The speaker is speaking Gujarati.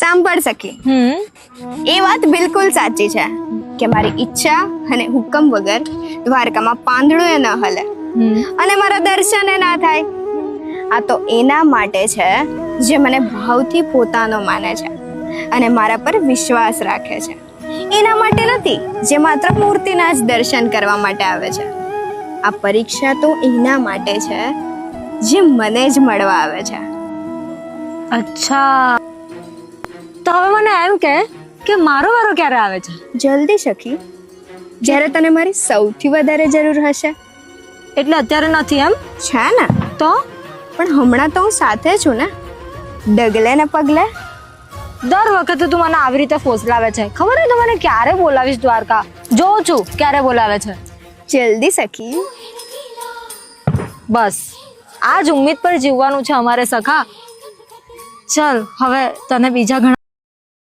સાંભળ સખી, એ વાત બિલકુલ સાચી છે કે મારી ઈચ્છા અને હુકમ વગર દ્વારકામાં પાંદડું એ ન હલે અને મારા દર્શન એ ના થાય. આ તો એના માટે છે જે મને ભાવથી પોતાનો માને છે અને મારા પર વિશ્વાસ રાખે છે. એના માટે નથી જે માત્ર મૂર્તિના જ દર્શન કરવા માટે આવે છે. આ પરીક્ષા તો એના માટે છે જે મને જ મળવા આવે છે. અચ્છા, તો હવે મને એમ કે મારો વારો ક્યારે આવે છે? જલ્દી સખી, જ્યારે તને મારી સૌથી વધારે જરૂર હશે. એટલે અત્યારે નથી એમ? છે ને, તો પણ હમણાં તો હું સાથે છું ને, ડગલે ને પગલે. દર વખતે તું મને આવી રીતે ફોસલાવે છે. ખબર નહીં તું મને ક્યારે બોલાવીશ દ્વારકા? જોઉં છું ક્યારે બોલાવે છે. જલ્દી સખી. બસ આ જ ઉમ્મીદ પર જીવવાનું છે અમારે સખા. ચલ હવે તને બીજા ઘણા